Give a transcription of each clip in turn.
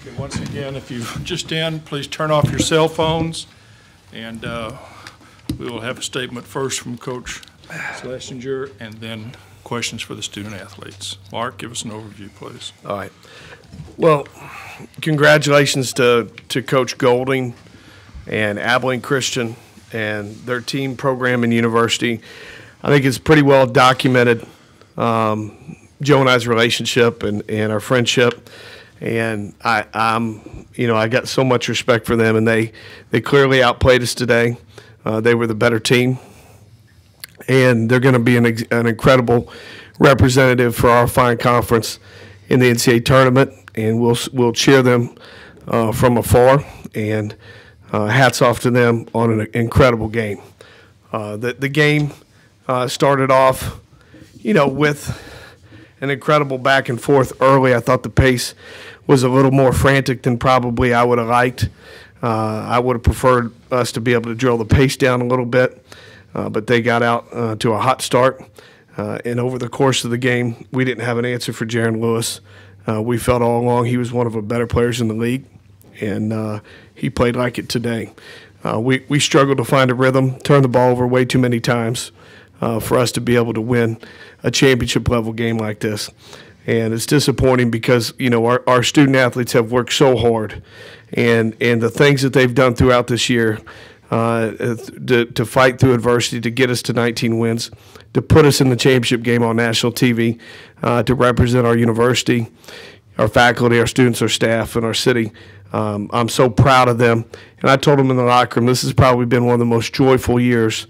Okay, once again, if you just in, please turn off your cell phones, and we will have a statement first from Coach Slessinger, and then questions for the student athletes. Mark, give us an overview, please. All right. Well, congratulations to Coach Golding and Abilene Christian and their team, program, and university. I think it's pretty well documented, Joe and I's relationship and our friendship. And I got so much respect for them, and they clearly outplayed us today. They were the better team, and they're going to be an incredible representative for our fine conference in the NCAA tournament, and we'll cheer them from afar. And hats off to them on an incredible game. The game started off, with an incredible back and forth early. I thought the pace was a little more frantic than probably I would have liked. I would have preferred us to be able to drill the pace down a little bit, but they got out to a hot start. And over the course of the game, we didn't have an answer for Jaron Lewis. We felt all along he was one of the better players in the league, and he played like it today. We struggled to find a rhythm, turned the ball over way too many times for us to be able to win a championship-level game like this. And it's disappointing because, our student athletes have worked so hard, and the things that they've done throughout this year to fight through adversity, to get us to 19 wins, to put us in the championship game on national TV, to represent our university, our faculty, our students, our staff, and our city. I'm so proud of them. And I told them in the locker room, this has probably been one of the most joyful years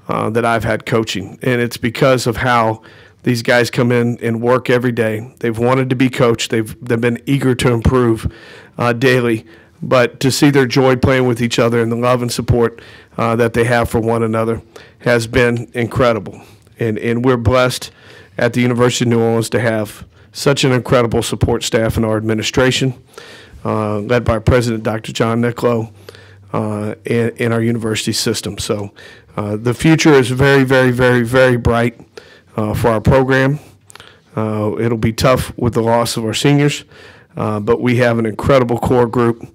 that I've had coaching. And it's because of how these guys come in and work every day. They've wanted to be coached. They've been eager to improve daily. But to see their joy playing with each other and the love and support that they have for one another has been incredible. And we're blessed at the University of New Orleans to have such an incredible support staff in our administration, led by our president, Dr. John Niccolo, in our university system. So the future is very, very, very, very bright for our program. It'll be tough with the loss of our seniors, but we have an incredible core group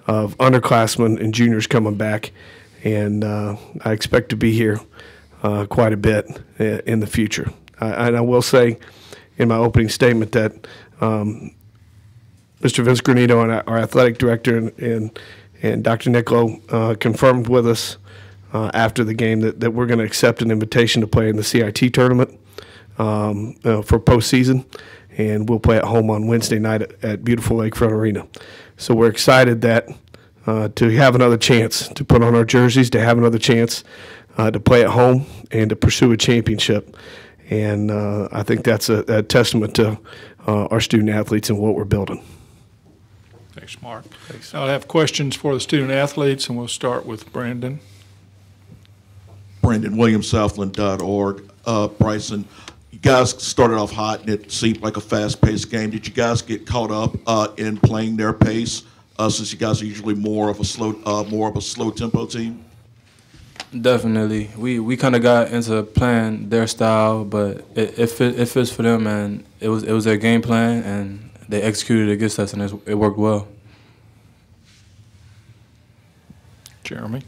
of underclassmen and juniors coming back, and I expect to be here quite a bit in the future. And I will say in my opening statement that Mr. Vince Granito and our athletic director and Dr. Niccolo confirmed with us after the game that we're going to accept an invitation to play in the CIT tournament for postseason, and we'll play at home on Wednesday night at beautiful Lakefront Arena. So we're excited that to have another chance to put on our jerseys, to have another chance to play at home and to pursue a championship. And I think that's a testament to our student athletes and what we're building. Thanks, Mark. Thanks. I'll have questions for the student athletes, and we'll start with Brandon. Brandon Williams, Southland.org. Bryson, you guys started off hot, and it seemed like a fast-paced game. Did you guys get caught up in playing their pace, since you guys are usually more of a slow tempo team? Definitely. We kind of got into playing their style, but it fits for them, and it was their game plan, and they executed against us, and it worked well. Jeremy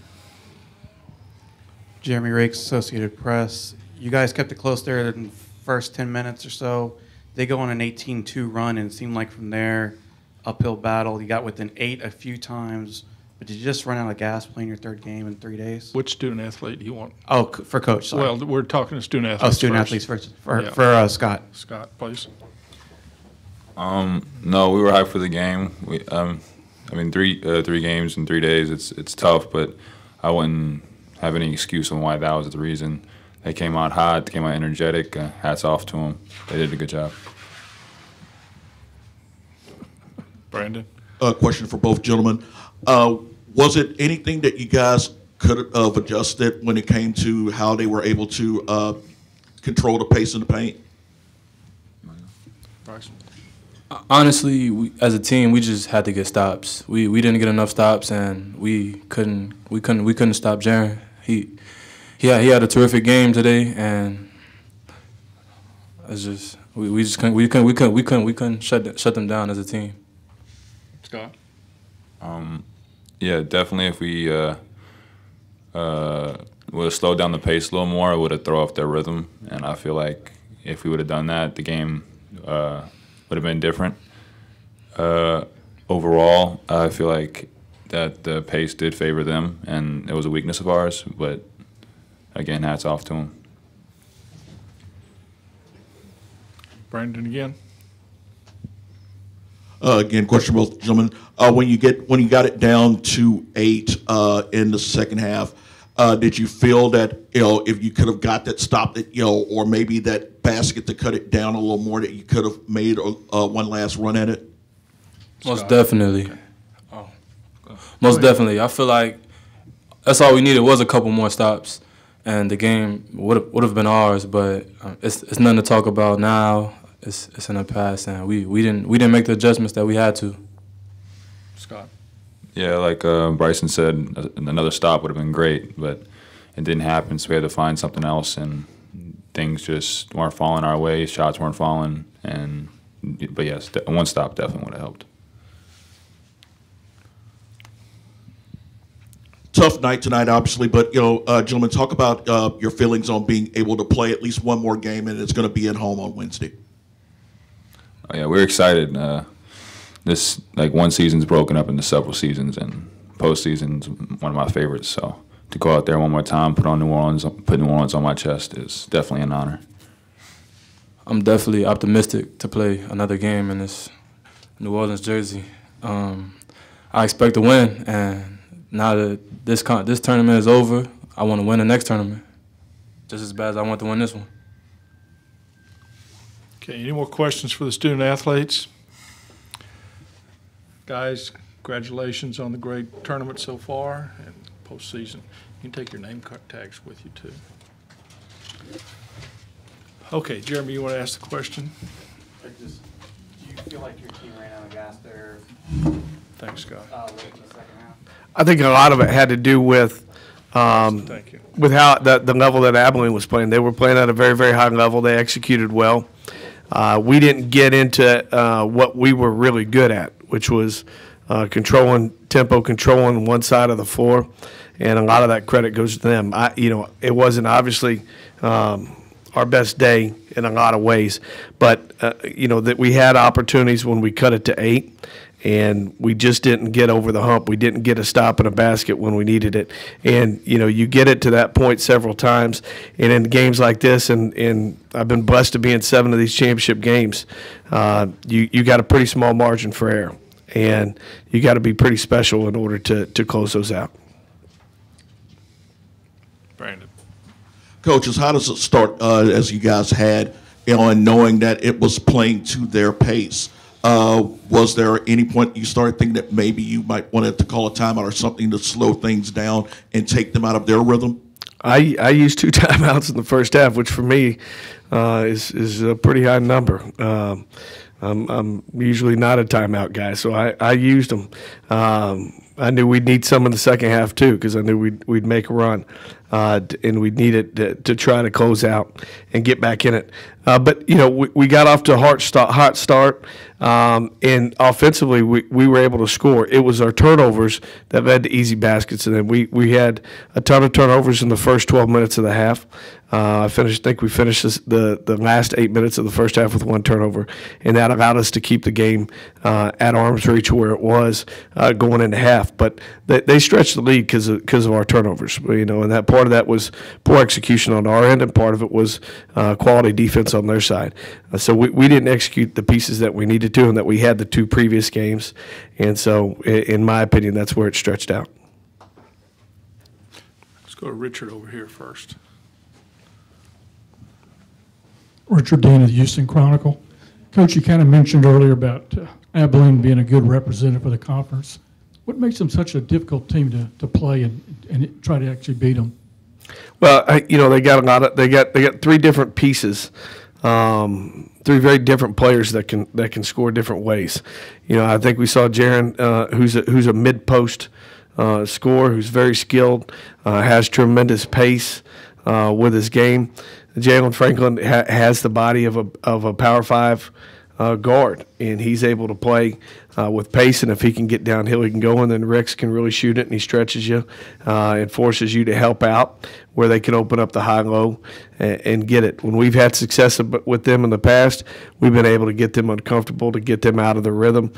Rakes, Associated Press. You guys kept it close there in the first 10 minutes or so. They go on an 18-2 run, and it seemed like from there, uphill battle. You got within 8 a few times. But did you just run out of gas playing your third game in 3 days? Which student athlete do you want? Oh, for Coach. Sorry. Well, we're talking to student athletes. Oh, student first. athletes first. For Scott. Scott, please. No, we were hyped for the game. Three games in 3 days. It's tough, but I wouldn't have any excuse on why that was the reason. They came out hot. They came out energetic. Hats off to them. They did a good job. Brandon. Question for both gentlemen. Was it anything that you guys could have adjusted when it came to how they were able to control the pace in the paint? Bryson. Honestly, as a team, we just had to get stops. We didn't get enough stops, and we couldn't stop Jaron. He had a terrific game today, and it's just we couldn't shut them down as a team. Scott? Yeah, definitely. If we would have slowed down the pace a little more, it would have thrown off their rhythm. And I feel like if we would have done that, the game would have been different. Overall, I feel like that the pace did favor them, and it was a weakness of ours. But again, hats off to them. Brandon again. Again, question for both gentlemen. When you got it down to 8 in the second half, did you feel that if you could have got that, stopped it, or maybe that basket to cut it down a little more, that you could have made one last run at it? Most definitely. Okay. Oh. Most definitely. I feel like that's all we needed was a couple more stops, and the game would have been ours. But it's nothing to talk about now. It's in the past, and we didn't make the adjustments that we had to. Scott? Yeah, like Bryson said, another stop would have been great, but it didn't happen, so we had to find something else, and things just weren't falling our way. Shots weren't falling, but yes, one stop definitely would have helped. Tough night tonight, obviously, but gentlemen, talk about your feelings on being able to play at least one more game, and it's going to be at home on Wednesday. Oh, yeah, we're excited. This one season's broken up into several seasons, and postseason's one of my favorites. So to go out there one more time, put New Orleans on my chest is definitely an honor. I'm definitely optimistic to play another game in this New Orleans jersey. I expect to win, and now that this tournament is over, I want to win the next tournament just as bad as I want to win this one. Okay, any more questions for the student athletes? Guys, congratulations on the great tournament so far and postseason. You can take your name tags with you, too. Okay, Jeremy, you want to ask the question? Do you feel like your team ran out of gas there Thanks, Scott. late in the second half? I think a lot of it had to do with Thank you. with how the level that Abilene was playing. They were playing at a very, very high level. They executed well. We didn't get into what we were really good at, which was controlling tempo, controlling one side of the floor, and a lot of that credit goes to them. It wasn't obviously our best day in a lot of ways, but that we had opportunities when we cut it to 8. And we just didn't get over the hump. We didn't get a stop in a basket when we needed it. And, you get it to that point several times. And in games like this, and I've been blessed to be in 7 of these championship games, you got a pretty small margin for error. And you got to be pretty special in order to close those out. Brandon. Coaches, how does it start as you guys had, and knowing that it was playing to their pace? Was there any point you started thinking that maybe you might want to call a timeout or something to slow things down and take them out of their rhythm? I used 2 timeouts in the first half, which for me is a pretty high number. I'm usually not a timeout guy, so I used them. I knew we'd need some in the second half too, because I knew we'd make a run, and we'd need it to try to close out and get back in it. But we got off to a hot start, and offensively we were able to score. It was our turnovers that led to easy baskets, and then we had a ton of turnovers in the first 12 minutes of the half. I think we finished the last 8 minutes of the first half with 1 turnover, and that allowed us to keep the game at arm's reach where it was going into half. But they stretched the lead because of our turnovers, and that part of that was poor execution on our end, and part of it was quality defense on their side. So we didn't execute the pieces that we needed to, and that we had the 2 previous games. And so, in my opinion, that's where it stretched out. Let's go to Richard over here first. Richard Dean of the Houston Chronicle. Coach, you kind of mentioned earlier about Abilene being a good representative for the conference. What makes them such a difficult team to play and try to actually beat them? Well, they got they got 3 different pieces, 3 very different players that can score different ways. I think we saw Jaron, who's a mid-post scorer, who's very skilled, has tremendous pace with his game. Jalen Franklin has the body of a Power 5 guard, and he's able to play with pace, and if he can get downhill, he can go, and then Ricks can really shoot it, and he stretches you and forces you to help out where they can open up the high-low and get it. When we've had success with them in the past, we've been able to get them uncomfortable, to get them out of the rhythm,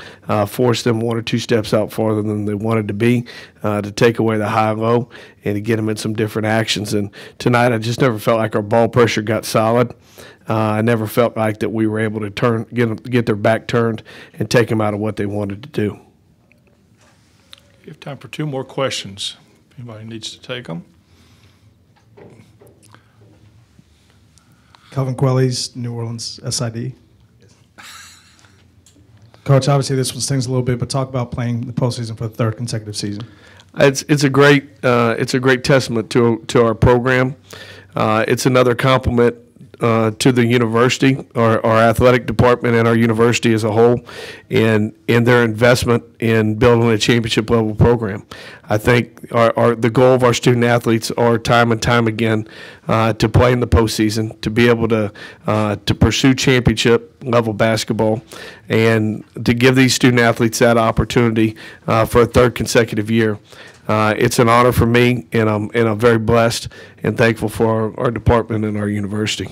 force them 1 or 2 steps out farther than they wanted to be, to take away the high-low and to get them in some different actions. And tonight I just never felt like our ball pressure got solid. I never felt like that we were able to get their back turned and take them out of what they wanted to do. You have time for 2 more questions. If anybody needs to take them. Calvin Quelly's New Orleans SID. Coach, obviously this one stings a little bit, but talk about playing the postseason for the 3rd consecutive season. It's a great testament to our program. It's another compliment to the university, our athletic department, and our university as a whole, and their investment in building a championship level program. I think the goal of our student athletes are time and time again to play in the postseason, to be able to pursue championship level basketball, and to give these student athletes that opportunity for a 3rd consecutive year. It's an honor for me, and I'm very blessed and thankful for our department and our university.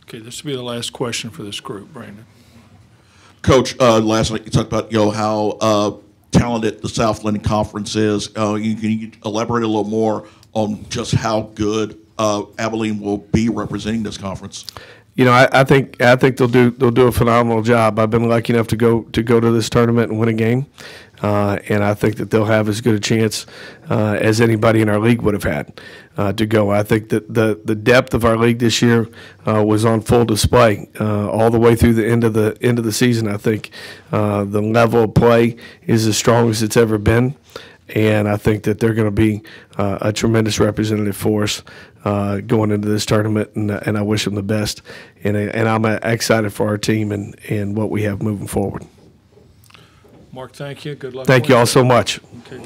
Okay, this will be the last question for this group, Brandon. Coach, last night you talked about how talented the Southland Conference is. Can you elaborate a little more on just how good Abilene will be representing this conference? I think they'll do a phenomenal job. I've been lucky enough to go to this tournament and win a game, and I think that they'll have as good a chance as anybody in our league would have had to go. I think that the depth of our league this year was on full display all the way through the end of the season. I think the level of play is as strong as it's ever been. And I think that they're going to be a tremendous representative for us going into this tournament, and I wish them the best. And I'm excited for our team and what we have moving forward. Mark, thank you. Good luck. Thank you all so much. Okay.